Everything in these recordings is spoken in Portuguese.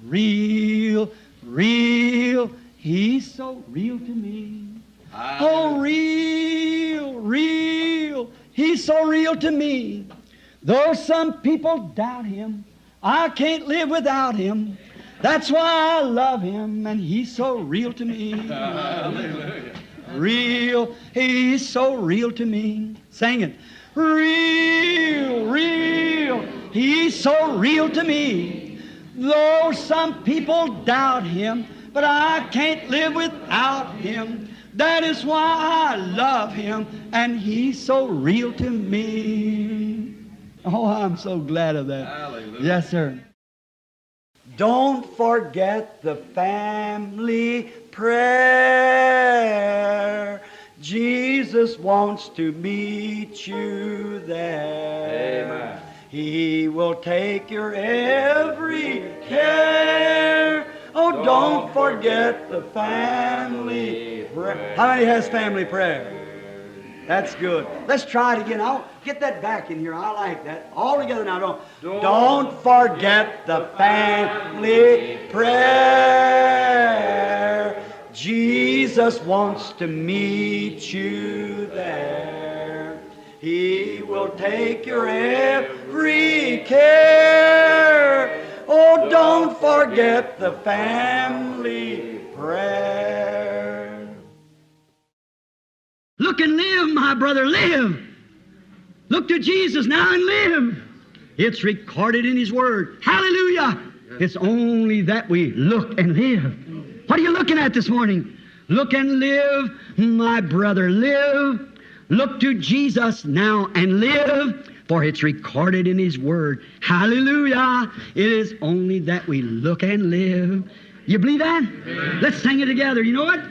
real, real. He's so real to me. Oh, real, real. He's so real to me. Though some people doubt Him, I can't live without Him. That's why I love Him, and He's so real to me. Hallelujah. Real, He's so real to me. Sing it. Real, real, He's so real to me. Though some people doubt Him, but I can't live without Him. That is why I love Him, and He's so real to me. Oh, I'm so glad of that. Hallelujah. Yes, sir. Don't forget the family prayer. Jesus wants to meet you there. Amen. He will take your every care. Oh, don't forget the family prayer. How many has family prayer? That's good. Let's try it again. I'll get that back in here. I like that. All together now. Don't forget the family prayer. Jesus wants to meet you there. He will take your every care. Oh, don't forget the family prayer. Look and live, my brother, live. Look to Jesus now and live. It's recorded in His Word. Hallelujah. It's only that we look and live. What are you looking at this morning? Look and live, my brother, live. Look to Jesus now and live, for it's recorded in His Word. Hallelujah. It is only that we look and live. You believe that? Amen. Let's sing it together. You know what?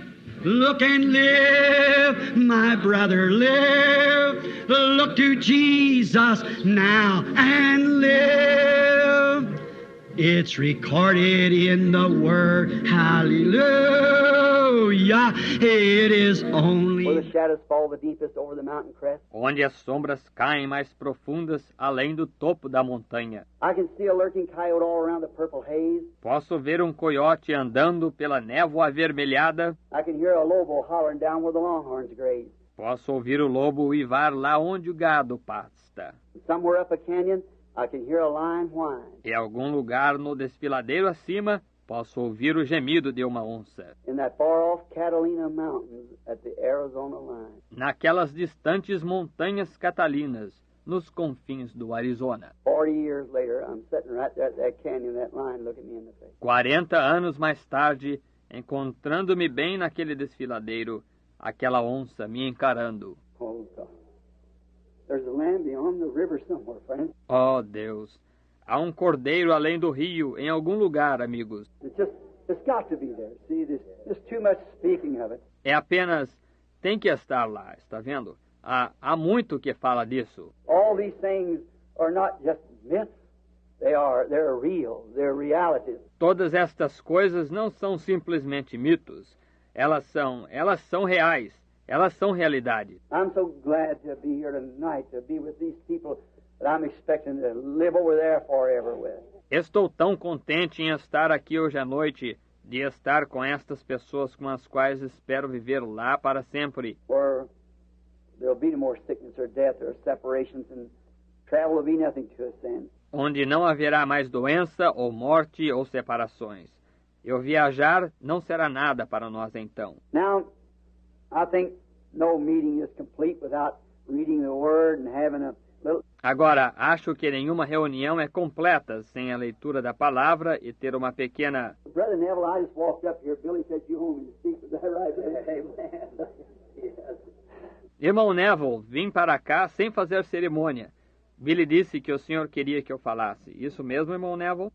Look and live, my brother, live. Look to Jesus now and live. It's recorded in the Word. Hallelujah. It is only... Where the shadows fall the deepest over the mountain crest. Onde as sombras caem mais profundas além do topo da montanha. I can see a lurking coyote all around the purple haze. Posso ver um coiote andando pela névoa avermelhada. I can hear a lobo hollering down where the longhorns graze. Posso ouvir o lobo uivar lá onde o gado pasta. Somewhere up a canyon, I can hear a lion whine. Em algum lugar no desfiladeiro acima, posso ouvir o gemido de uma onça. In that far-off Catalina mountains at the Arizona line. Naquelas distantes montanhas catalinas, nos confins do Arizona. 40 years later, I'm sitting right there at that canyon, that lion looking me in the face. 40 anos mais tarde, encontrando-me bem naquele desfiladeiro, aquela onça me encarando. Oh, God. There's a lamb beyond the river somewhere, friend. Oh, Deus! Há um cordeiro além do rio, em algum lugar, amigos. It's got to be there. See, there's just too much speaking of it. É apenas... tem que estar lá, está vendo? Há muito que fala disso. All these things are not just myths. They're real. They're realities. Todas estas coisas não são simplesmente mitos. Elas são reais. Elas são realidade. I'm so glad to be here tonight, to be with these people that I'm expecting to live over there forever with. Estou tão contente em estar aqui hoje à noite, de estar com estas pessoas com as quais espero viver lá para sempre. Where there'll be no more sickness or death or separations, and travel will be nothing to us then. Onde não haverá mais doença, ou morte, ou separações. Eu viajar não será nada para nós então. Now, I think no meeting is complete without reading the Word and having a little... Agora, acho que nenhuma reunião é completa sem a leitura da palavra e ter uma pequena... Brother Neville, I just walked up here. Billy said you home to speak. Is that right? Amen. Yes. Irmão Neville, vim para cá sem fazer cerimônia. Billy disse que o senhor queria que eu falasse. Isso mesmo, irmão Neville?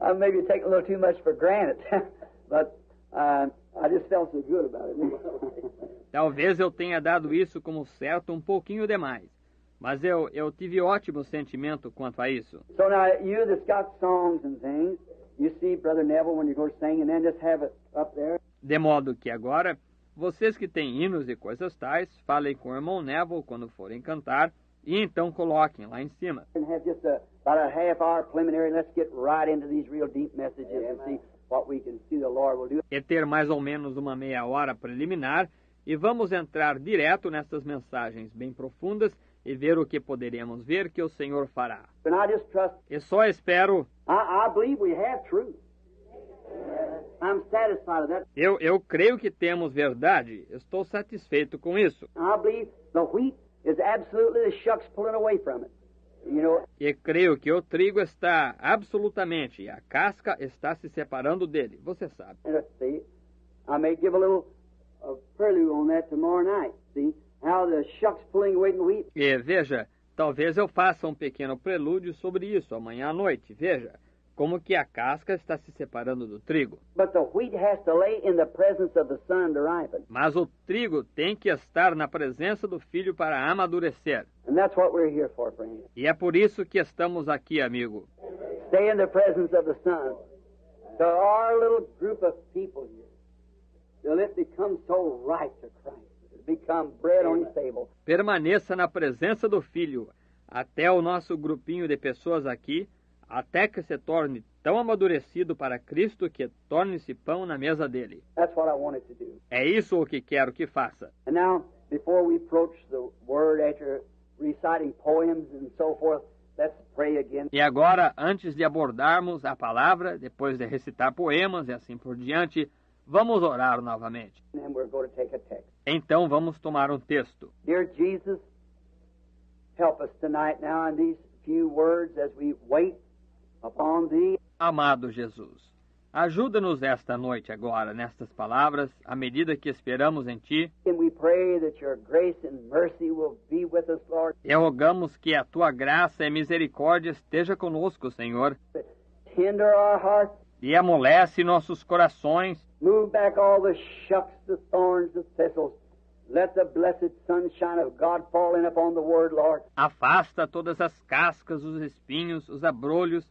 I maybe take a little too much for granted, but I just felt so good about it. Talvez eu tenha dado isso como certo um pouquinho demais. Mas eu tive ótimo sentimento quanto a isso. So now, you that's got songs and things, you see Brother Neville when you go sing, and then just have it up there. De modo que agora, vocês que têm hinos e coisas tais, falem com o irmão Neville quando forem cantar, e então coloquem lá em cima. And have just about a half hour preliminary. Let's get right into these real deep messages and see what we can see the Lord will do. E ter mais ou menos uma meia hora preliminar, e vamos entrar direto nessas mensagens bem profundas e ver o que poderemos ver que o Senhor fará. And I just trust. E só espero, I believe we have truth. I'm satisfied with that. eu creio que temos verdade, estou satisfeito com isso. I believe the wheat is absolutely the shucks pulling away from it. You know, E creio que o trigo está absolutamente, a casca está se separando dele, você sabe. and let's see, I may give a little prelude on that tomorrow night. See how the shucks pulling away from the wheat. E veja, talvez eu faça um pequeno prelúdio sobre isso amanhã à noite. Veja, como que a casca está se separando do trigo. But the wheat has to lay in the presence of the sun to ripen. Mas o trigo tem que estar na presença do filho para amadurecer. And that's what we're here for, friends. E é por isso que estamos aqui, amigo. Stay in the presence of the sun. To our little group of people here, till it becomes so right to Christ, it become bread on his table. Permaneça na presença do filho, até o nosso grupinho de pessoas aqui, até que se torne tão amadurecido para Cristo que torne-se pão na mesa dele. That's what I wanted to do. É isso o que quero que faça. And now, before we approach the Word after reciting poems and so forth, let's pray again. E agora, antes de abordarmos a palavra, depois de recitar poemas e assim por diante, vamos orar novamente. And we're going to take a text. Então vamos tomar um texto. Dear Jesus, help us tonight now in these few words as we wait upon Thee. Amado Jesus, ajuda-nos esta noite agora, nestas palavras, à medida que esperamos em Ti, And we pray that Your grace and mercy will be with us, Lord. e rogamos que a Tua graça e misericórdia esteja conosco, Senhor, Tender our hearts. e amolece nossos corações, Move back all the shucks, the thorns, the thistles. Let the blessed sunshine of God fall in upon the Word, Lord. afasta todas as cascas, os espinhos, os abrolhos,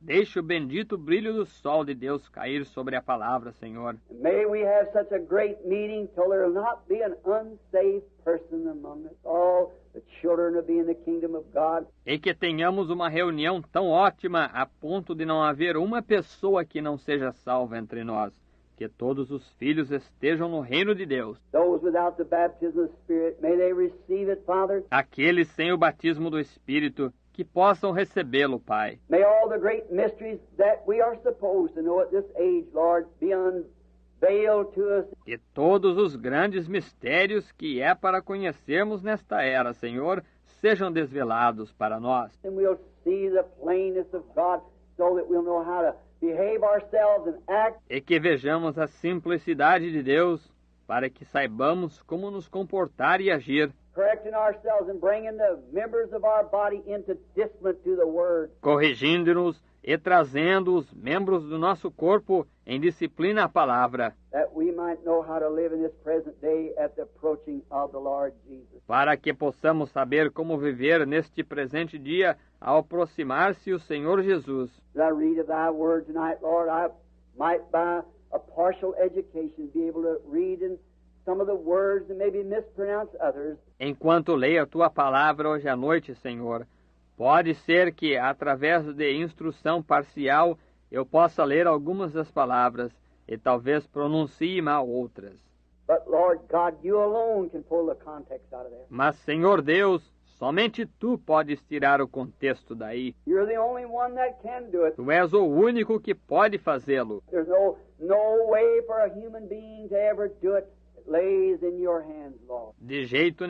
deixa o bendito brilho do sol de Deus cair sobre a palavra, Senhor. And may we have such a great meeting till there will not be an unsaved person among us. All the children will be in the kingdom of God. E que tenhamos uma reunião tão ótima a ponto de não haver uma pessoa que não seja salva entre nós. Que todos os filhos estejam no reino de Deus. Those without the baptism of the Spirit, may they receive it, Father. Aqueles sem o batismo do Espírito, que possam recebê-lo, Pai. May all the great mysteries that we are supposed to know at this age, Lord, be unveiled to us. Que todos os grandes mistérios que é para conhecermos nesta era, Senhor, sejam desvelados para nós. And we'll see the plainness of God so that we'll know how to behave ourselves and act. E que vejamos a simplicidade de Deus, para que saibamos como nos comportar e agir, Correcting ourselves and bringing the members of our body into discipline to the Word. corrigindo-nos e trazendo os membros do nosso corpo em disciplina à palavra, That we might know how to live in this present day at the approaching of the Lord Jesus. para que possamos saber como viver neste presente dia ao aproximar-se o Senhor Jesus. As I read of Thy Word tonight, Lord, I might by a partial education be able to read in some of the words and maybe mispronounce others. Enquanto leio a Tua palavra hoje à noite, Senhor, pode ser que, através de instrução parcial, eu possa ler algumas das palavras e talvez pronuncie mal outras. But Lord God, You alone can pull the context out of there. Mas, Senhor Deus, somente Tu podes tirar o contexto daí. You're the only one that can do it. Tu és o único que pode fazê-lo. There's no way for a human being to ever do it. It lays in Your hands, Lord. De jeito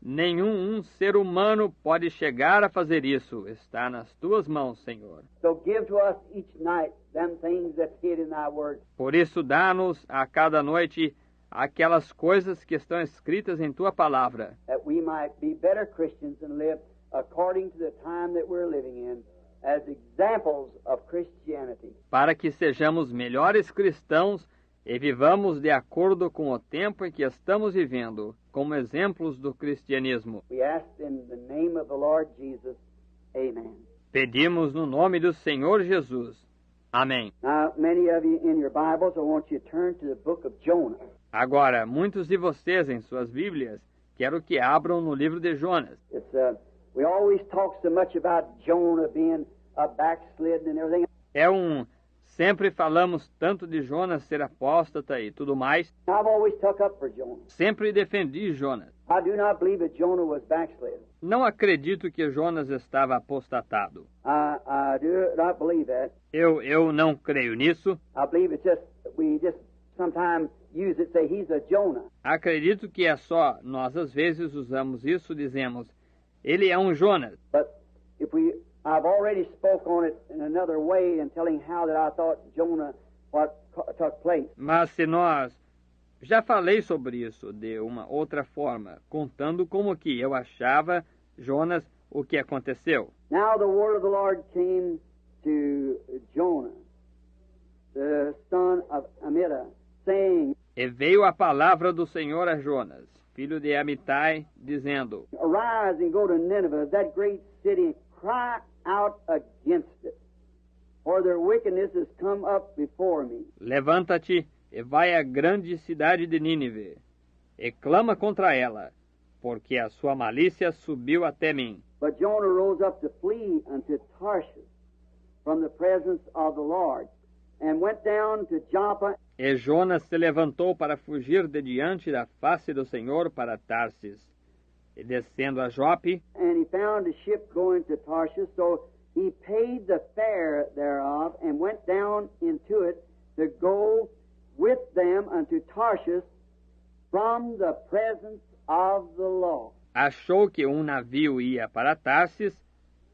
nenhum ser humano pode chegar a fazer isso. Está nas Tuas mãos, Senhor. So give to us each night them things that's hid in Thy Word. Por isso, dá-nos a cada noite aquelas coisas que estão escritas em Tua palavra, That we might be better Christians and live according to the time that we're living in as examples of Christianity. para que sejamos melhores cristãos e vivamos de acordo com o tempo em que estamos vivendo, como exemplos do cristianismo. We ask in the name of the Lord Jesus. Amen. Pedimos no nome do Senhor Jesus. Amém. Now, many of you in your Bibles, I want you to turn to the book of Jonah. Agora, muitos de vocês em suas Bíblias, quero que abram no livro de Jonas. It's We always talk so much about Jonah being a backslidden and everything. Sempre falamos tanto de Jonas ser apóstata e tudo mais. I've always took up for Jonah. Sempre defendi Jonas. I do not believe that Jonah was backslidden. Não acredito que Jonas estava apostatado. I do not believe that. Eu não creio nisso. I believe it's just, we just sometimes use it, say he's a Jonah. Acredito que é só, nós às vezes usamos isso, dizemos, ele é um Jonas. But if I've already spoke on it in another way and telling how that I thought Jonah, what took place. Mas se nós, já falei sobre isso de uma outra forma, contando como que eu achava, Jonas, o que aconteceu. Now the word of the Lord came to Jonah, the son of Amittai, saying, E veio a palavra do Senhor a Jonas, filho de Amitai, dizendo, Arise and go to Nineveh, that great city, and cry out against it, for their wickedness has come up before me. Levanta-te e vai à grande cidade de Nínive, e clama contra ela, porque a sua malícia subiu até mim. But Jonah rose up to flee unto Tarshish from the presence of the Lord, and went down to Joppa. E Jonas se levantou para fugir de diante da face do Senhor para Tarsis. E descendo a Jope, And he found a ship going to Tarshish, so he paid the fare thereof, and went down into it to go with them unto Tarshish from the presence of the Lord. achou que um navio ia para Tarsis,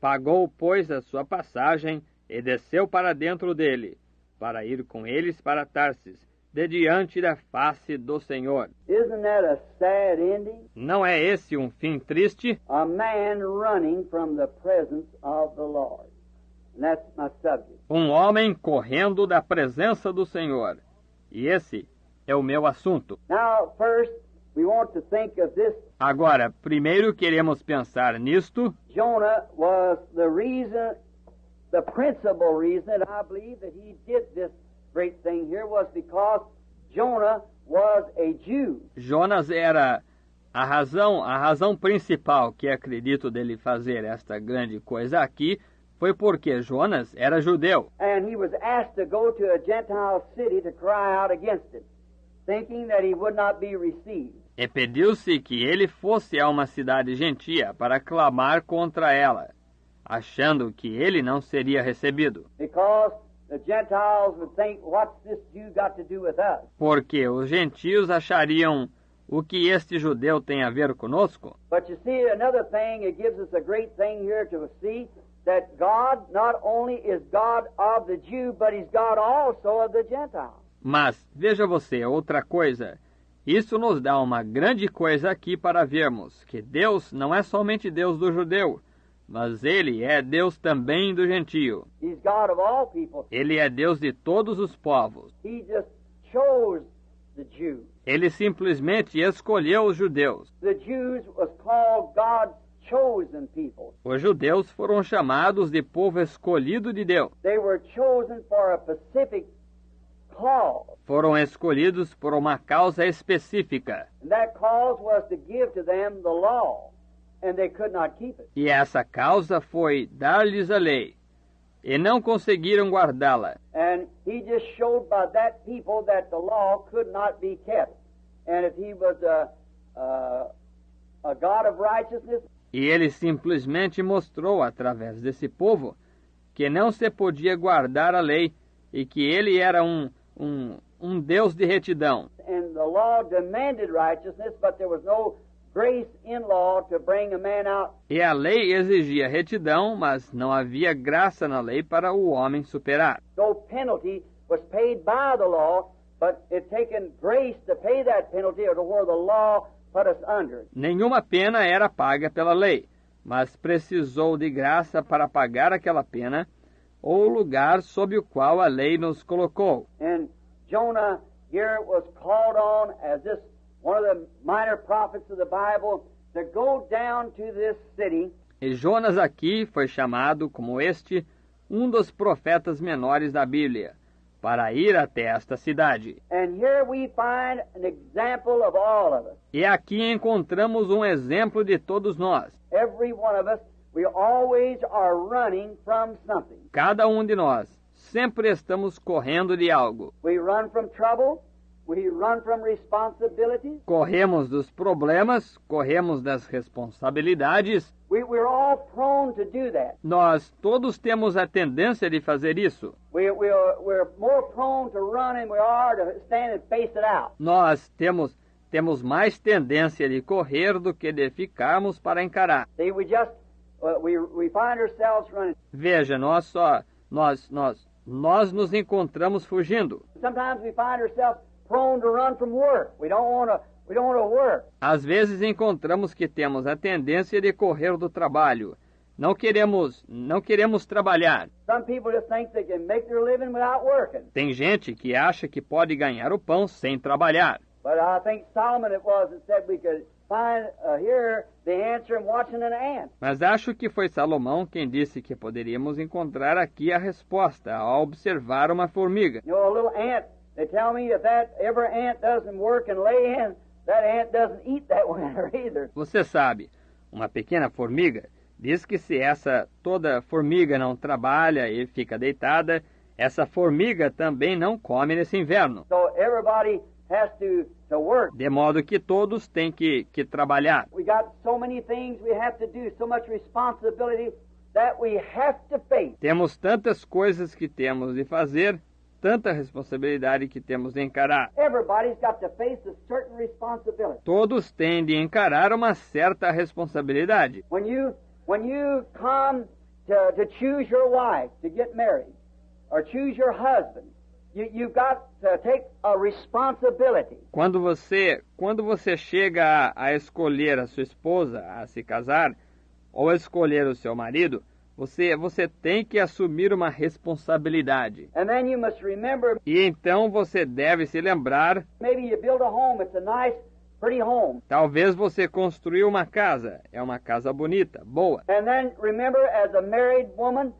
pagou, pois, a sua passagem e desceu para dentro dele, para ir com eles para Tarsis, de diante da face do Senhor. Isn't that a sad ending? Não é esse um fim triste? A man running from the presence of the Lord. And that's my subject. Um homem correndo da presença do Senhor. E esse é o meu assunto. Now, first, we want to think of this. Agora, primeiro queremos pensar nisto. Jonah was the reason, the principal reason that I believe that he did this great thing here was because Jonah was a Jew. Jonas era a razão principal que acredito dele fazer esta grande coisa aqui foi porque Jonas era judeu. And he was asked to go to a Gentile city to cry out against it, thinking that he would not be received. E pediu-se que ele fosse a uma cidade gentia para clamar contra ela, achando que ele não seria recebido. Because the Gentiles would think, what's this Jew got to do with us? Porque os gentios achariam, o que este judeu tem a ver conosco? But you see, another thing, it gives us a great thing here to see that God not only is God of the Jew, but He's God also of the Gentiles. Mas, veja você, outra coisa, isso nos dá uma grande coisa aqui para vermos, que Deus não é somente Deus do judeu, mas Ele é Deus também do gentio. He's God of all people. Ele é Deus de todos os povos. He just chose the Jews. Ele simplesmente escolheu os judeus. The Jews was called God's chosen people. Os judeus foram chamados de povo escolhido de Deus. They were chosen for a specific cause. Foram escolhidos por uma causa específica. And that cause was to give to them the law, and they could not keep it. E essa causa foi dar-lhes a lei, e não conseguiram guardá-la. And he just showed by that people that the law could not be kept. And if he was a God of righteousness, E ele simplesmente mostrou através desse povo que não se podia guardar a lei e que ele era um Deus de retidão. and the law demanded righteousness, but there was no grace in law to bring a man out. E a lei exigia retidão, mas não havia graça na lei para o homem superar. No penalty was paid by the law, but it taken grace to pay that penalty or to where the law put us under. Nenhuma pena era paga pela lei, mas precisou de graça para pagar aquela pena, ou lugar sob o qual a lei nos colocou. And Jonah here was called on as this one of the minor prophets of the Bible to go down to this city. E Jonas aqui foi chamado, como este, um dos profetas menores da Bíblia, para ir até esta cidade. And here we find an example of all of us. E aqui encontramos um exemplo de todos nós. every one of us, we always are running from something. Cada um de nós sempre estamos correndo de algo. We run from trouble. We run from responsibilities. Corremos dos problemas, corremos das responsabilidades. We're all prone to do that. Nós todos temos a tendência de fazer isso. We're more prone to run than we are to stand and face it out. Nós temos mais tendência de correr do que de ficarmos para encarar. See, we find ourselves running. Veja, nós nos encontramos fugindo. Sometimes we find ourselves prone to run from work. We don't want to work. Às vezes encontramos que temos a tendência de correr do trabalho. Não queremos trabalhar. Some people just think they can make their living without working. Tem gente que acha que pode ganhar o pão sem trabalhar. But I think Solomon it was that said we could find here the answer in watching an ant. Mas acho que foi Salomão quem disse que poderíamos encontrar aqui a resposta ao observar uma formiga. You know, a little ant. They tell me if that every ant doesn't work and lay in, that ant doesn't eat that winter either. Você sabe, uma pequena formiga diz que se essa toda formiga não trabalha e fica deitada, essa formiga também não come nesse inverno. So everybody has to work. De modo que todos têm que trabalhar. We got so many things we have to do, so much responsibility that we have to face. Temos tantas coisas que temos de fazer, tanta responsabilidade que temos de encarar. Everybody's got to face a certain responsibility. Todos têm de encarar uma certa responsabilidade. When you come to choose your wife to get married, or choose your husband, you've got to take a responsibility. Quando você chega a escolher a sua esposa, a se casar, ou a escolher o seu marido, você tem que assumir uma responsabilidade. And then you must remember, E então você deve se lembrar, maybe you build a home, it's a nice, pretty home. talvez você construiu uma casa, é uma casa bonita, boa. And then remember, as a married woman,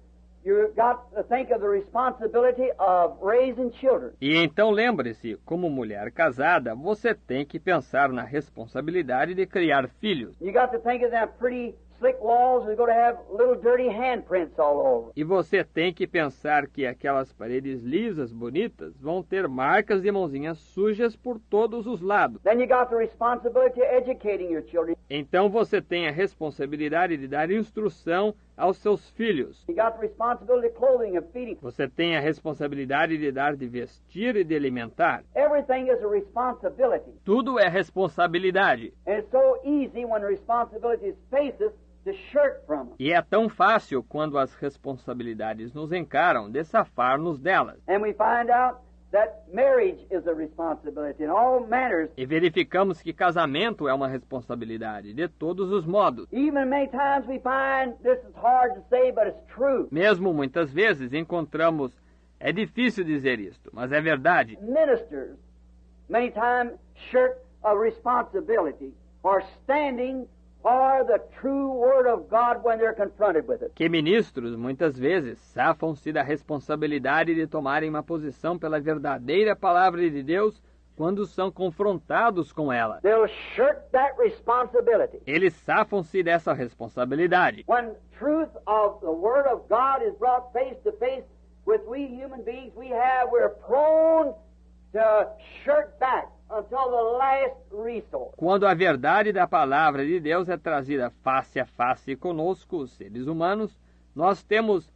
you got to think of the responsibility of raising children. E então lembre-se, como mulher casada, você tem que pensar na responsabilidade de criar filhos. You got to think of them pretty slick walls are going to have little dirty handprints all over. E você tem que pensar que aquelas paredes lisas, bonitas, vão ter marcas de mãozinhas sujas por todos os lados. Then you got the responsibility of educating your children. Então você tem a responsabilidade de dar instrução aos seus filhos. You got the responsibility of clothing and feeding. Você tem a responsabilidade de dar de vestir e de alimentar. Everything is a responsibility. Tudo é responsabilidade. And it's so easy when responsibilities face us to shirk from them. E é tão fácil quando as responsabilidades nos encaram de safar-nos delas. And we find out that marriage is a responsibility in all manners. E verificamos que casamento é uma responsabilidade de todos os modos. Even many times we find this is hard to say, but it's true. Mesmo muitas vezes encontramos, é difícil dizer isto, mas é verdade. Ministers many times shirk a responsibility for standing for the true word of God when they're confronted with it. Que ministros muitas vezes safam-se da responsabilidade de tomarem uma posição pela verdadeira palavra de Deus quando são confrontados com ela. They'll shirk that responsibility. Eles safam-se dessa responsabilidade. When truth of the word of God is brought face to face with we human beings, we're prone to shirk back until the last resource. Quando a verdade da palavra de Deus é trazida face a face conosco, os seres humanos, nós temos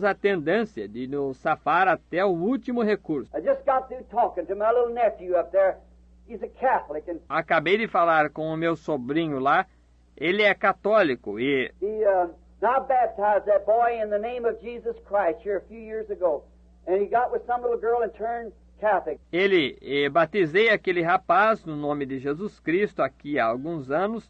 a tendência de nos safar até o último recurso. I just got through talking to my little nephew up there. He's a Catholic, and Acabei de falar com o meu sobrinho lá, ele é católico e I baptized that boy in the name of Jesus Christ here a few years ago. And he got with some little girl and turned Catholic. batizei aquele rapaz no nome de Jesus Cristo aqui há alguns anos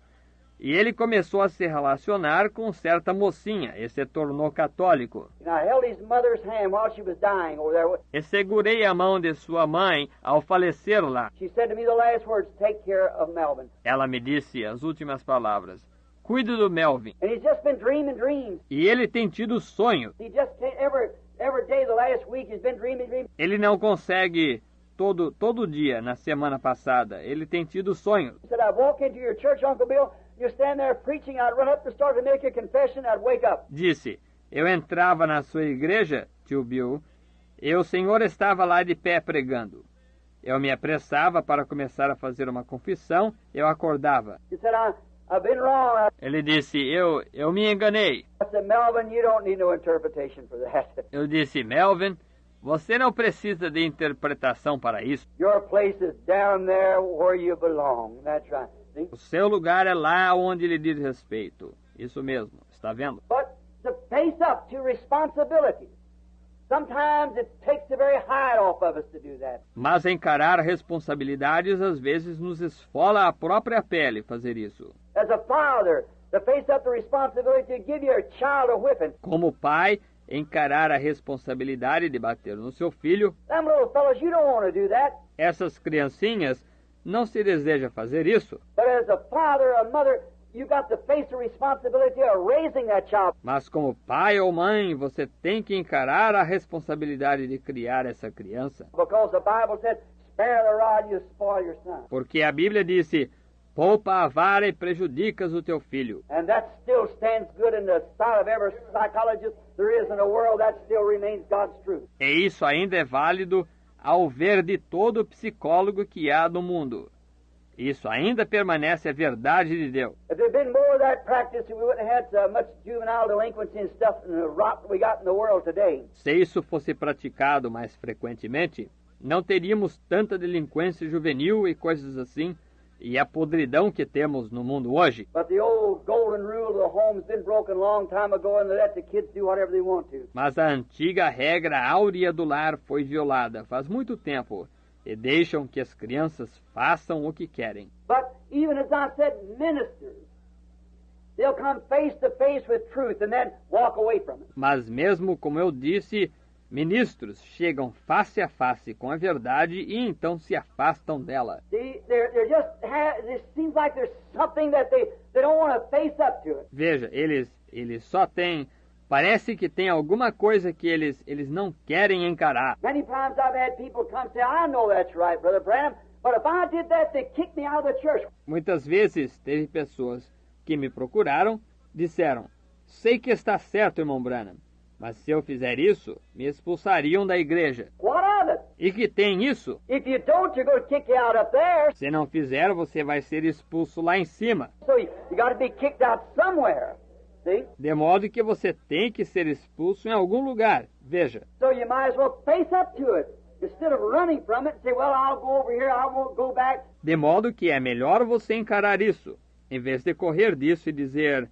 e ele começou a se relacionar com certa mocinha e se tornou católico. And I held his mother's hand while she was dying over there. E segurei a mão de sua mãe ao falecer lá. She said to me the last words, take care of Melvin. Ela me disse as últimas palavras: cuide do Melvin. And he's just been dreaming dreams. E ele tem tido sonho. He just can't, every day the last week he's been dreaming. Ele não consegue todo dia na semana passada. Ele tem tido sonhos. He said, I walk into your church, Uncle Bill, You stand there preaching, I'd run up the start to make a confession, I'd wake up. Disse, eu entrava na sua igreja, tio Bill, e o senhor estava lá de pé pregando. Eu me apressava para começar a fazer uma confissão, eu acordava. He said, I've been wrong. Ele disse, eu me enganei. I said, Melvin, you don't need no interpretation for that. Eu disse, Melvin, você não precisa de interpretação para isso. Your place is down there where you belong. That's right. See? O seu lugar é lá onde lhe diz respeito. Isso mesmo, está vendo? But to face up to responsibility. Sometimes it takes the very hide off of us to do that. Mas encarar responsabilidades às vezes nos esfola a própria pele fazer isso. As a father, to face up the responsibility to give your child a whipping. Como pai, encarar a responsabilidade de bater no seu filho. Them little fellows, you don't want to do that. Essas criancinhas não se deseja fazer isso. But as a father, a mother, you got to face the responsibility of raising that child. Mas como pai ou mãe, você tem que encarar a responsabilidade de criar essa criança. Because the Bible said, spare the rod, you spoil your son. Porque a Bíblia disse, poupa a vara e prejudicas o teu filho. And that still stands good in the sight of every psychologist there is in the world. That still remains God's truth. E isso ainda é válido ao ver de todo psicólogo que há no mundo. Isso ainda permanece a verdade de Deus. If there had been more of that practice, we wouldn't have had so much juvenile delinquency and stuff and the rot we got in the world today. Se isso fosse praticado mais frequentemente, não teríamos tanta delinquência juvenil e coisas assim, e a podridão que temos no mundo hoje. But the old golden rule of the home's been broken a long time ago and they let the kids do whatever they want to. Mas a antiga regra áurea do lar foi violada faz muito tempo, e deixam que as crianças façam o que querem. But even as I said, ministers, they'll come face to face with truth and then walk away from it. Mas mesmo como eu disse, ministros chegam face a face com a verdade e então se afastam dela. See, they're just it seems like there's something that they don't want to face up to it. Veja, eles só têm, parece que tem alguma coisa que eles não querem encarar. Many times I've had people come say, I know that's right, Brother Branham, but if I did that, they kick me out of the church. Muitas vezes teve pessoas que me procuraram, disseram, sei que está certo, irmão Branham, mas se eu fizer isso, me expulsariam da igreja. What of it? E que tem isso? If you don't, you're going to kick you out up there. Se não fizer, você vai ser expulso lá em cima. So you got to be kicked out somewhere. See? De modo que você tem que ser expulso em algum lugar. Veja. So you might as well face up to it. Instead of running from it and say, well, I'll go over here, I won't go back. De modo que é melhor você encarar isso, em vez de correr disso e dizer,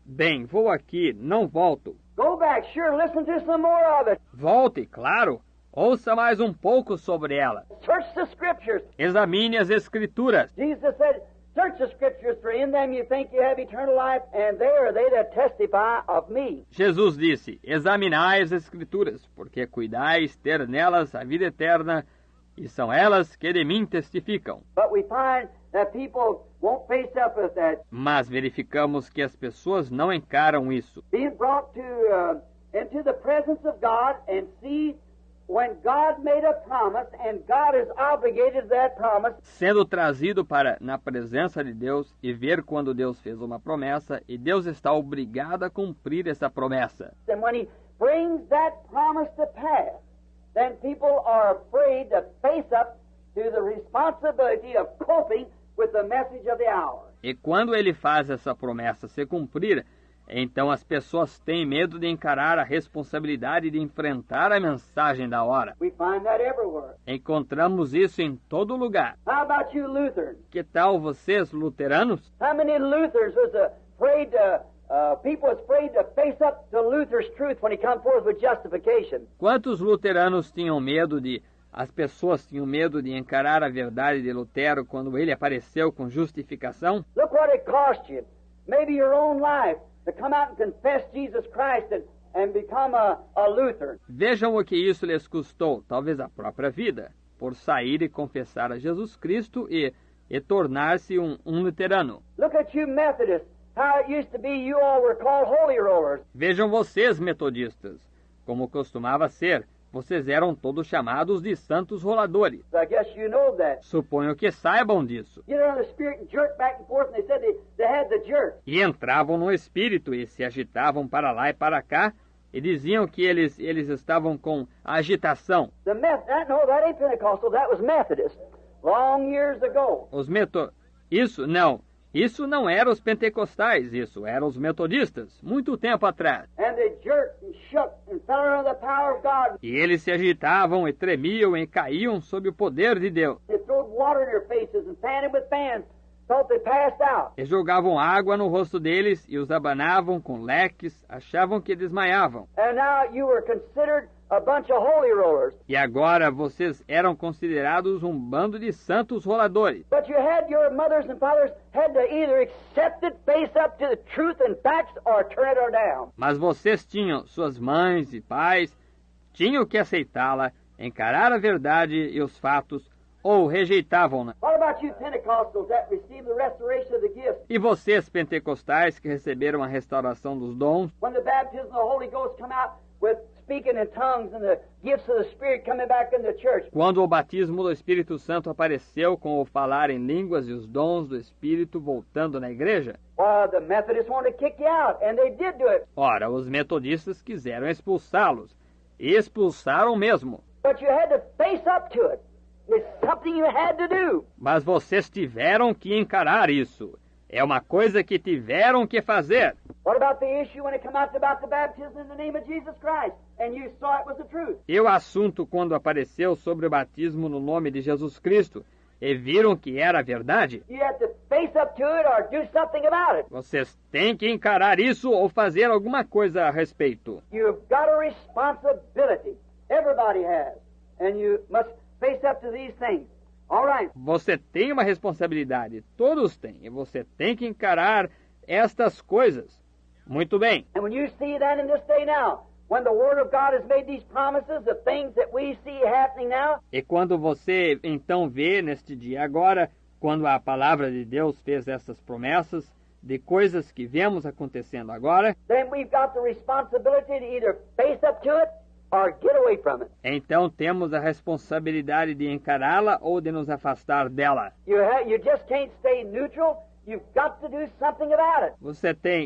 bem, vou aqui, não volto. Go back, sure, listen to some more of it. Volte, claro. Ouça mais um pouco sobre ela. Search the Scriptures. Examine as Escrituras. Jesus said, search the Scriptures, for in them you think you have eternal life, and they are they that testify of me. Jesus disse, examinai as Escrituras, porque cuidais ter nelas a vida eterna, e são elas que de mim testificam. But we find that people won't face up with that. Mas verificamos que as pessoas não encaram isso. Being brought to into the presence of God and see when God made a promise and God is obligated to that promise. Sendo trazido na presença de Deus e ver quando Deus fez uma promessa e Deus está obrigado a cumprir essa promessa. And when He brings that promise to pass, then people are afraid to face up to the responsibility of coping with the message of the hour. E quando Ele faz essa promessa se cumprir, então as pessoas têm medo de encarar a responsabilidade de enfrentar a mensagem da hora. We find that everywhere. Encontramos isso em todo lugar. How about you Lutherans? Que tal vocês, luteranos? How many Lutherans was afraid people was afraid to face up to Luther's truth when he come forth with justification? Quantos luteranos tinham medo as pessoas tinham medo de encarar a verdade de Lutero quando ele apareceu com justificação? Look what it cost you. Maybe your own life to come out and confess Jesus Christ and become a Lutheran. Vejam o que isso lhes custou, talvez a própria vida, por sair e confessar a Jesus Cristo e tornar-se um luterano. Look at you Methodists. How it used to be you all were called holy rollers. Vejam vocês, metodistas, como costumava ser. vocês eram todos chamados de santos roladores. So I guess you know that. Suponho que saibam disso. Get on the Spirit and jerk back and forth, and they said they had the jerk. E entravam no espírito e se agitavam para lá e para cá, e diziam que eles estavam com agitação. That ain't Pentecostal, that was Methodist, long years ago. Isso não era os pentecostais, isso eram os metodistas, muito tempo atrás. And they jerked and shook and fell under the power of God. E eles se agitavam e tremiam e caíam sob o poder de Deus. They throwed water in their faces and fanned with fans, thought they passed out. E jogavam água no rosto deles e os abanavam com leques, achavam que desmaiavam. And now you were considered a bunch of holy rollers. E agora vocês eram considerados um bando de santos roladores. But your mothers and fathers had to either accept it, face up to the truth and facts, or turn it down. Mas vocês tinham, suas mães e pais, tinham que aceitá-la, encarar a verdade e os fatos, ou rejeitavam-na. What about you Pentecostals that received the restoration of the gifts? E vocês, pentecostais, que receberam a restauração dos dons, When the baptism of the Holy Ghost come out with speaking in tongues and the gifts of the Spirit coming back in the church. quando o batismo do Espírito Santo apareceu com o falar em línguas e os dons do Espírito voltando na igreja, Well, the Methodists wanted to kick you out, and they did do it. ora, os metodistas quiseram expulsá-los, e expulsaram mesmo. But you had to face up to it. It's something you had to do. Mas vocês tiveram que encarar isso. É uma coisa que tiveram que fazer. What about the issue when it come out about the baptism in the name of Jesus Christ, and you saw it was the truth? E o assunto quando apareceu sobre o batismo no nome de Jesus Cristo, e viram que era verdade, You have to face up to it or do something about it. vocês têm que encarar isso ou fazer alguma coisa a respeito. You've got a responsibility. Everybody has. And you must face up to these things. All right. Você tem uma responsabilidade, todos têm, e você tem que encarar estas coisas. Muito bem. And when you see that in this day now, when the Word of God has made these promises, the things that we see happening now, E quando você então vê neste dia agora, quando a palavra de Deus fez essas promessas de coisas que vemos acontecendo agora, then we've got the responsibility to either face up to it or get away from it. então temos a responsabilidade de encará-la ou de nos afastar dela. You just can't stay neutral. You've got to do something about it.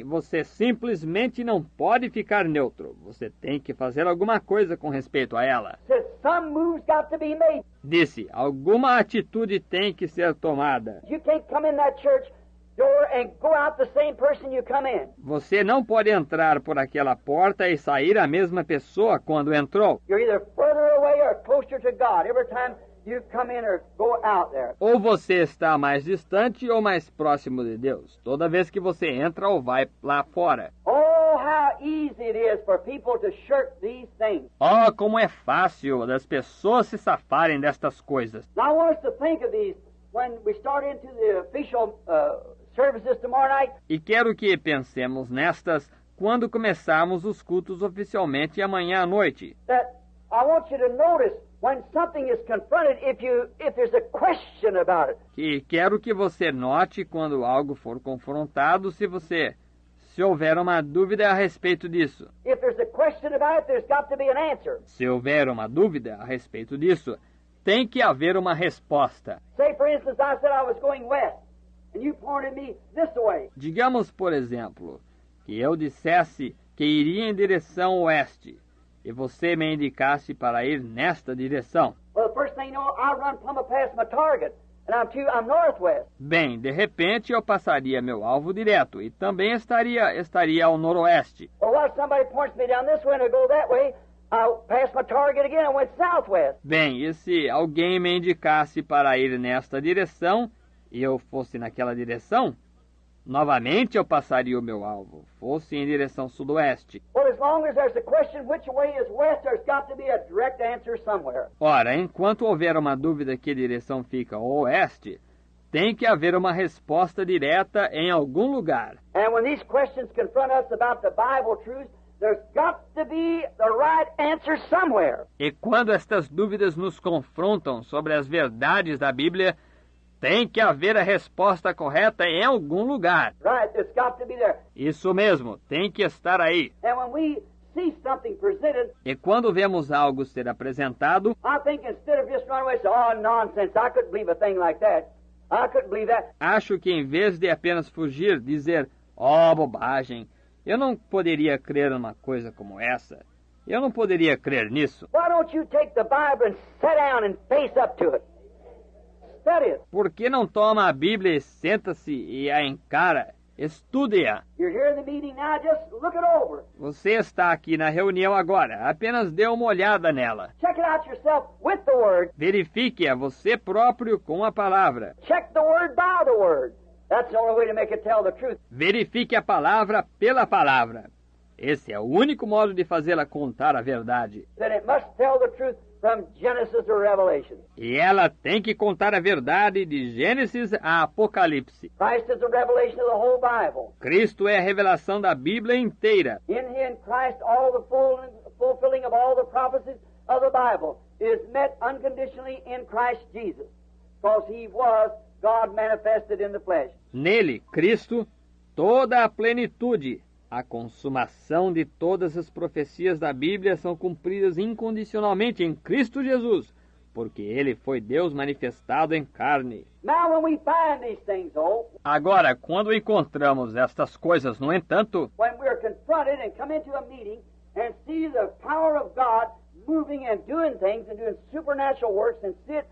Você simplesmente não pode ficar neutro. Você tem que fazer alguma coisa com respeito a ela. Says some moves got to be made. Disse, alguma atitude tem que ser tomada. You can't come in that church door and go out the same person you come in. Você não pode entrar por aquela porta e sair a mesma pessoa quando entrou. You're either further away or closer to God every time you come in or go out there. Ou você está mais distante ou mais próximo de Deus, toda vez que você entra ou vai lá fora. Oh, how easy it is for people to shirk these things. Oh, como é fácil das pessoas se safarem destas coisas. Now I want us to think of these when we start into the official services tomorrow night. E quero que pensemos nestas quando começarmos os cultos oficialmente amanhã à noite. That I want you to notice when something is confronted, if there's a question about it. E quero que você note quando algo for confrontado, se houver uma dúvida a respeito disso. If there's a question about it, there's got to be an answer. Se houver uma dúvida a respeito disso, tem que haver uma resposta. Say, for instance, I said I was going west, and you pointed me this way. Digamos, por exemplo, que eu dissesse que iria em direção oeste, e você me indicasse para ir nesta direção. Well, the first thing you know, I run plumb past my target, and I'm northwest. Bem, de repente eu passaria meu alvo direto e também estaria ao noroeste. Well, what if somebody points me down this way and I go that way? I pass my target again, I went southwest. Bem, e se alguém me indicasse para ir nesta direção e eu fosse naquela direção, novamente eu passaria o meu alvo, fosse em direção sudoeste. Well, as long as there's a question which way is west, there's got to be a direct answer somewhere. Ora, enquanto houver uma dúvida que direção fica ao oeste, tem que haver uma resposta direta em algum lugar. And when these questions confront us about the Bible truth, there's got to be the right answer somewhere. E quando estas dúvidas nos confrontam sobre as verdades da Bíblia, tem que haver a resposta correta em algum lugar. Right, it's got to be there. Isso mesmo, tem que estar aí. And when we see something presented, E quando vemos algo ser apresentado, I think instead of just running away and say, oh, nonsense, I couldn't believe a thing like that. I couldn't believe that. acho que em vez de apenas fugir, dizer, oh, bobagem, eu não poderia crer numa coisa como essa. Eu não poderia crer nisso. Why don't you take the Bible and sit down and face up to it? Study it. Por que não toma a Bíblia e senta-se e a encara? Estude-a. You're here in the meeting now, just look it over. Você está aqui na reunião agora. Apenas dê uma olhada nela. Check it out yourself with the Word. Verifique-a você próprio com a palavra. Check the Word by the Word. That's the only way to make it tell the truth. Verifique a palavra pela palavra. Esse é o único modo de fazê-la contar a verdade. Then it must tell the truth from Genesis to Revelation. E ela tem que contar a verdade de Gênesis a Apocalipse. Christ is the revelation of the whole Bible. Cristo é a revelação da Bíblia inteira. In Christ, all the fulfilling of all the prophecies of the Bible is met unconditionally in Christ Jesus, because He was God manifested in the flesh. Nele, Cristo, toda a plenitude, a consumação de todas as profecias da Bíblia são cumpridas incondicionalmente em Cristo Jesus, porque Ele foi Deus manifestado em carne. Now when we find these things, Agora, quando encontramos estas coisas, no entanto, when we're confronted and come into a meeting and see the power of God moving and doing things and doing supernatural works and see it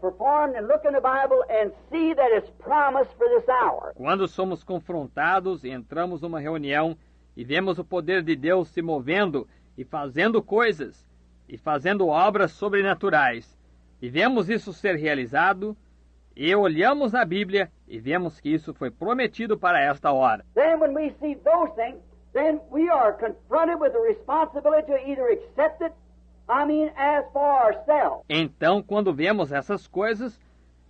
performed and look in the Bible and see that it's promised for this hour. quando somos confrontados e entramos numa reunião e vemos o poder de Deus se movendo e fazendo coisas e fazendo obras sobrenaturais, e vemos isso ser realizado, e olhamos na Bíblia e vemos que isso foi prometido para esta hora. Then when we see those things, then we are confronted with the responsibility to either accept it, as for ourselves. Então, quando vemos essas coisas,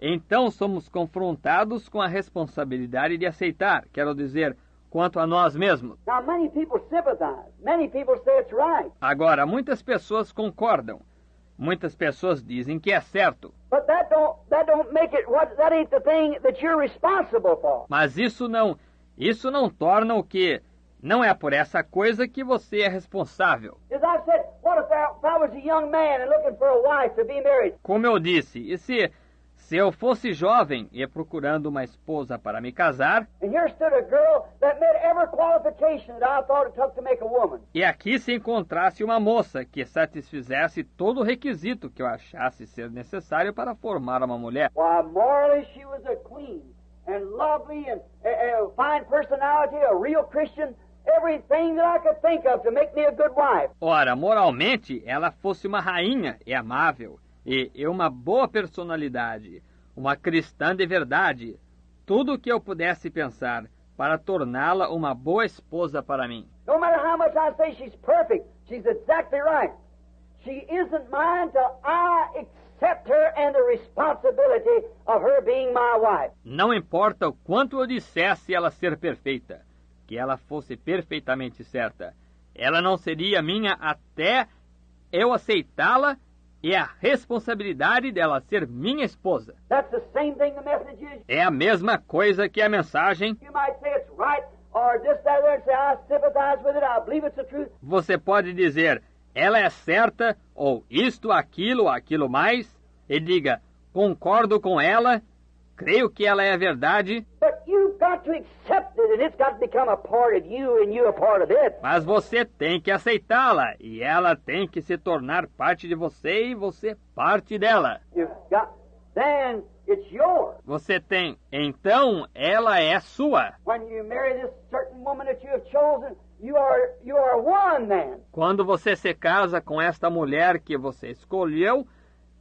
então somos confrontados com a responsabilidade de aceitar, quero dizer, quanto a nós mesmos. Now, many people sympathize. Many people say it's right. Agora, muitas pessoas concordam. Muitas pessoas dizem que é certo. But that don't make it that ain't the thing that you're responsible for. Mas isso não torna o que não é por essa coisa que você é responsável. As I said, what if I was a young man and looking for a wife to be married? Como eu disse, e se eu fosse jovem e procurando uma esposa para me casar, And here stood a girl that met every qualification that I thought it took to make a woman. e aqui se encontrasse uma moça que satisfizesse todo o requisito que eu achasse ser necessário para formar uma mulher. Why, morally she was a queen and lovely and a fine personality, a real Christian, everything that I could think of to make me a good wife. Ora, moralmente, ela fosse uma rainha e amável, e uma boa personalidade, uma cristã de verdade, tudo o que eu pudesse pensar para torná-la uma boa esposa para mim. No matter how much I say she's perfect, she's exactly right. She isn't mine till I accept her and the responsibility of her being my wife. Não importa o quanto eu dissesse ela ser perfeita, que ela fosse perfeitamente certa, ela não seria minha até eu aceitá-la e a responsabilidade dela ser minha esposa. That's the same thing the message is. É a mesma coisa que a mensagem. You might say it's right, or this, that, or and say, I sympathize with it, I believe it's the truth. Você pode dizer, ela é certa, ou isto, aquilo mais, e diga, concordo com ela, creio que ela é a verdade, But you've got to accept it, and it's got to become a part of you, and you a part of it. mas você tem que aceitá-la, e ela tem que se tornar parte de você e você parte dela. Then it's yours. Você tem, então ela é sua. When you marry this certain woman that you have chosen, you are one then. Quando você se casa com esta mulher que você escolheu,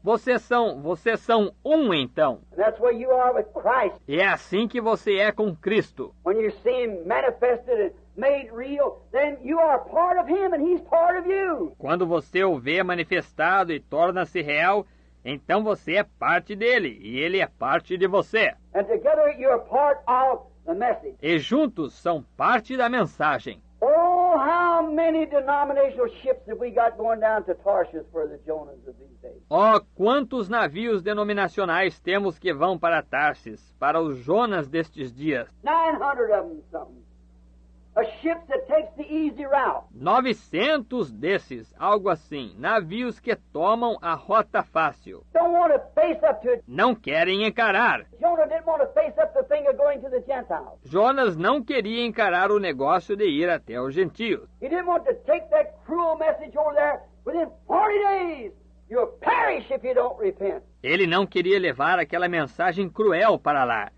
vocês são um então. And that's where you are with Christ. E é assim que você é com Cristo. When you see Him manifested and made real, then you are part of Him and He's part of you. Quando você o vê manifestado e torna-se real, então você é parte dele e ele é parte de você. And together you are part of the message. E juntos são parte da mensagem. Oh, how many denominational ships have we got going down to Tarshish for the Jonas of these days? Oh, quantos navios denominacionais temos que vão para Tarsis, para os Jonas destes dias? 900 of them something. of ships that takes the easy route. 900 desses, algo assim, navios que tomam a rota fácil. Don't want to face up to it. Não querem encarar. Jonah didn't want to face up the thing of going to the Gentiles. Jonas não queria encarar o negócio de ir até os gentios. He didn't want to take that cruel message over there. Within 40 days, you'll perish if you don't repent. Ele não queria levar aquela mensagem cruel para lá.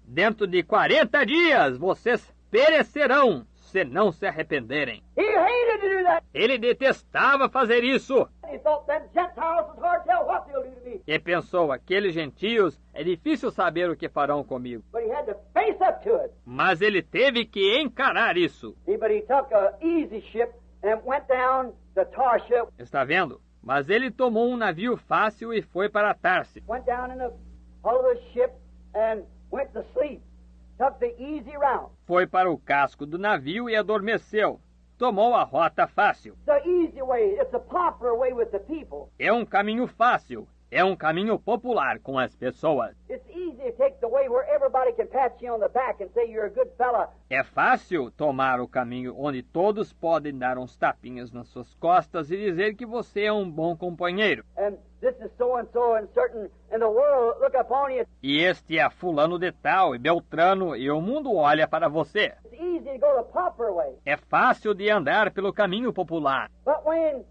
Dentro de 40 dias, vocês perecerão se não se arrependerem. He hated to do that. Ele detestava fazer isso. He thought them Gentiles was hard to tell what they'll do to me. E pensou, aqueles gentios, é difícil saber o que farão comigo. But he had to face up to it. Mas ele teve que encarar isso. But he took an easy ship and went down to Tarshish. Está vendo? Mas ele tomou um navio fácil e foi para Tarsis. Went down in the hull of the ship and went to sleep. Took the easy route. Foi para o casco do navio e adormeceu. Tomou a rota fácil. The easy way. It's a popular way with the people. É um caminho fácil. É um caminho popular com as pessoas. It's easy to take the way where everybody can pat you on the back and say you're a good fella. É fácil tomar o caminho onde todos podem dar uns tapinhas nas suas costas e dizer que você é um bom companheiro. And this is so and certain, and the world look upon you. E este é fulano de tal e Beltrano e o mundo olha para você. It's easy to go the popular way. É fácil de andar pelo caminho popular. But when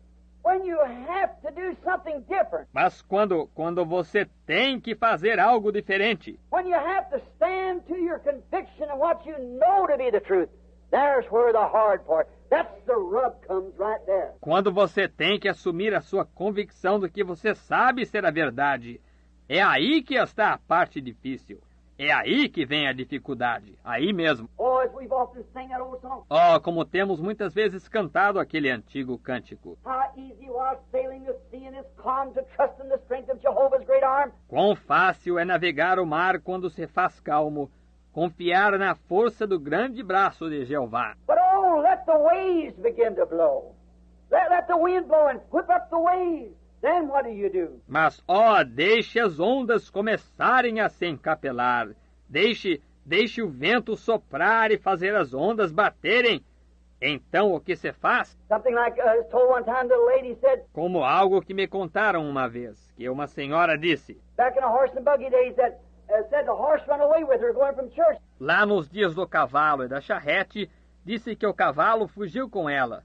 you have to do something different, Mas quando você tem que fazer algo diferente, when you have to stand to your conviction and what you know to be the truth, there's where the hard part, that's the rub comes right there. quando você tem que assumir a sua convicção do que você sabe ser a verdade, é aí que está a parte difícil. É aí que vem a dificuldade. Aí mesmo. Oh, as we've often sang that old song, Oh, como temos muitas vezes cantado aquele antigo cântico. how easy was sailing the sea in his calm to trust in the strength of Jehovah's great arm. Quão fácil é navegar o mar quando se faz calmo, confiar na força do grande braço de Jeová. But oh, let the waves begin to blow. Let the wind blow and whip up the waves. Then what do? Mas, ó, deixe as ondas começarem a se encapelar. Deixe o vento soprar e fazer as ondas baterem. Então, o que se faz? Something like told one time the lady said, Como algo que me contaram uma vez, que uma senhora disse, back in the horse and buggy days, that said the horse run away with her going from church. lá nos dias do cavalo e da charrete, disse que o cavalo fugiu com ela,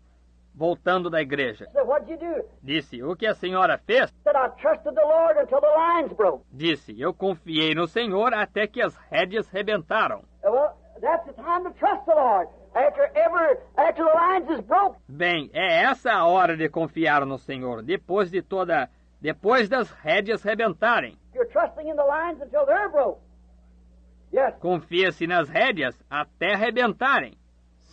voltando da igreja. Said, what'd you do? Disse, o que a senhora fez? Said, I trusted the Lord until the lines broke. Disse, eu confiei no Senhor até que as rédeas rebentaram. Well, that's the time to trust the Lord. After the lines is broke. Bem, é essa a hora de confiar no Senhor, depois das rédeas rebentarem. You're trusting in the lines until they're broke. Yes. Confia-se nas rédeas até rebentarem.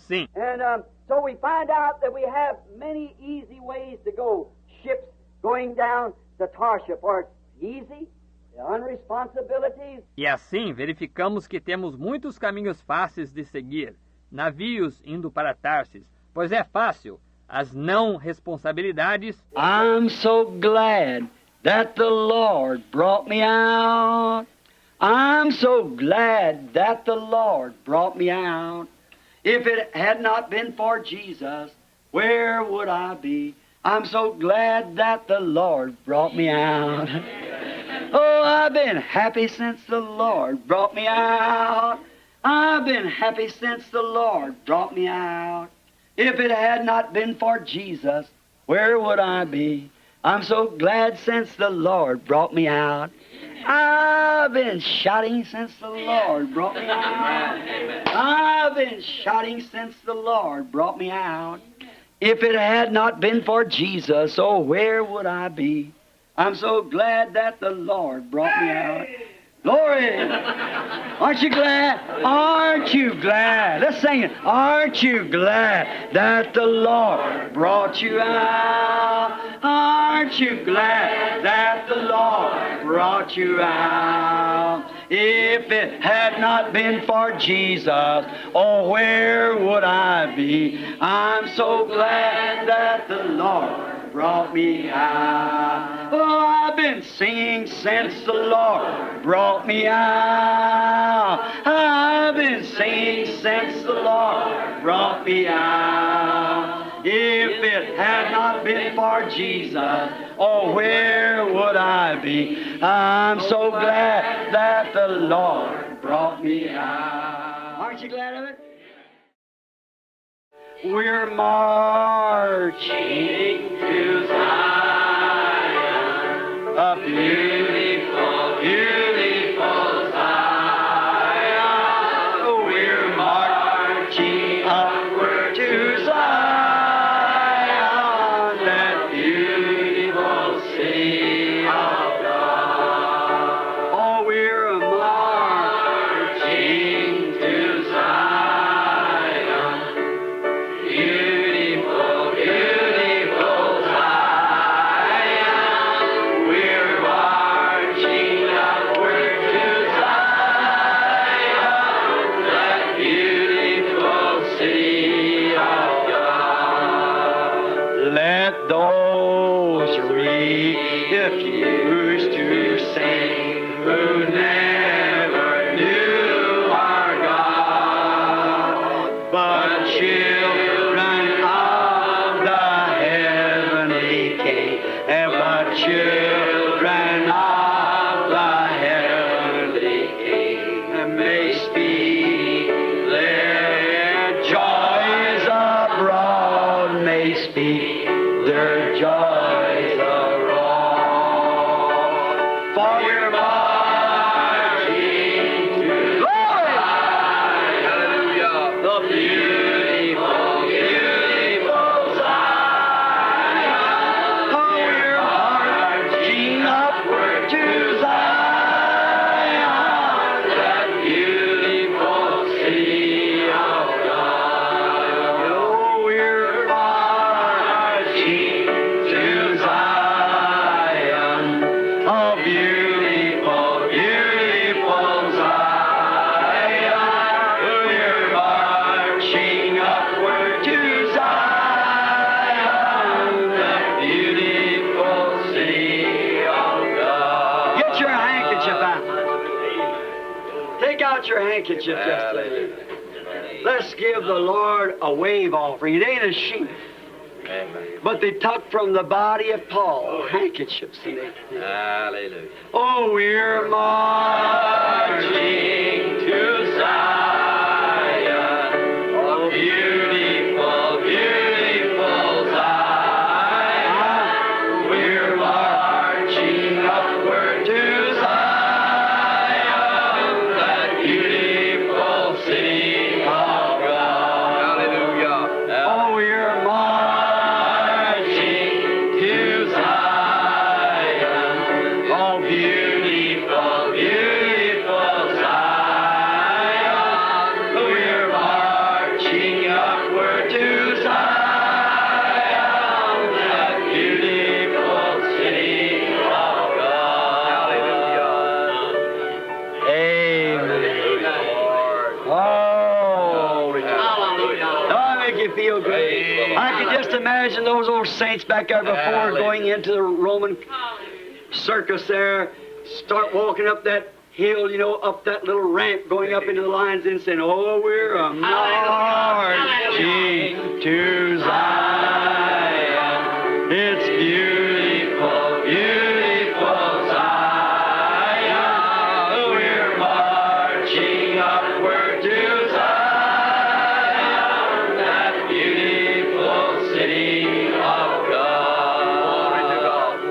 Sim. And so we find out that we have many easy ways to go. Ships going down to Tarshish, for it's easy, the unresponsibilities. E assim verificamos que temos muitos caminhos fáceis de seguir. Navios indo para Tarsis, pois é fácil. As não responsabilidades. I'm so glad that the Lord brought me out. I'm so glad that the Lord brought me out. If it had not been for Jesus, where would I be? I'm so glad that the Lord brought me out. Oh, I've been happy since the Lord brought me out. I've been happy since the Lord brought me out. If it had not been for Jesus, where would I be? I'm so glad since the Lord brought me out. I've been shouting since the Lord brought me out. I've been shouting since the Lord brought me out. If it had not been for Jesus, oh, where would I be? I'm so glad that the Lord brought me out. Glory! Aren't you glad? Aren't you glad? Let's sing it. Aren't you glad that the Lord brought you out? Aren't you glad that the Lord brought you out? If it had not been for Jesus, oh, where would I be? I'm so glad that the Lord brought me out. Oh, I've been singing since the Lord brought me out. I've been singing since the Lord brought me out. If it had not been for Jesus, oh, where would I be? I'm so glad that the Lord brought me out. Aren't you glad of it? We're marching to Zion, a beautiful, beautiful Zion. We're marching upward to Zion, that beautiful city of God. Oh, we're marching to Zion. Beautiful, beautiful Zion. We're marching upward to Zion, that beautiful city of God. Let those refuse to sing who never knew our God, but children of the heavenly King, and but children of the heavenly King, and may speak their joys abroad, may speak their joys abroad. For we're marching to Hallelujah, the beautiful, beautiful Zion. Oh, we're marching upward to Zion, that beautiful city of God. Oh, we're marching to Zion, a beautiful, beautiful Zion. We're marching upward to Zion, that beautiful city of God. Get your handkerchief out. Take out your handkerchief just a minute. Let's give the Lord a wave offering. It ain't a sheep, but they took from the body of Paul handkerchiefs. And they, Hallelujah. oh, we're marching to Zion, oh, beautiful, beautiful Zion. We're marching upward to Zion, that beautiful city of God. Hallelujah. Oh, we're marching to Zion, oh, beautiful, beautiful Zion. We're marching upward to Zion, that beautiful city of God. Hallelujah. Amen. Oh, I make you feel good. I can just imagine those old saints back there before going into the Roman circus there, start walking up that hill, you know, up that little ramp, going up into the lines and saying, oh, we're marching to Zion. It's beautiful, beautiful Zion. We're marching upward to Zion, that beautiful city of God.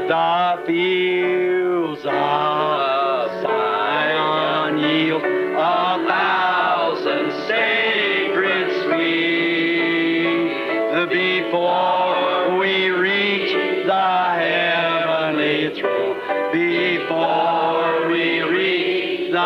The fields of Zion yield 1,000 sacred sweet before we reach the heavenly throne. Before we reach the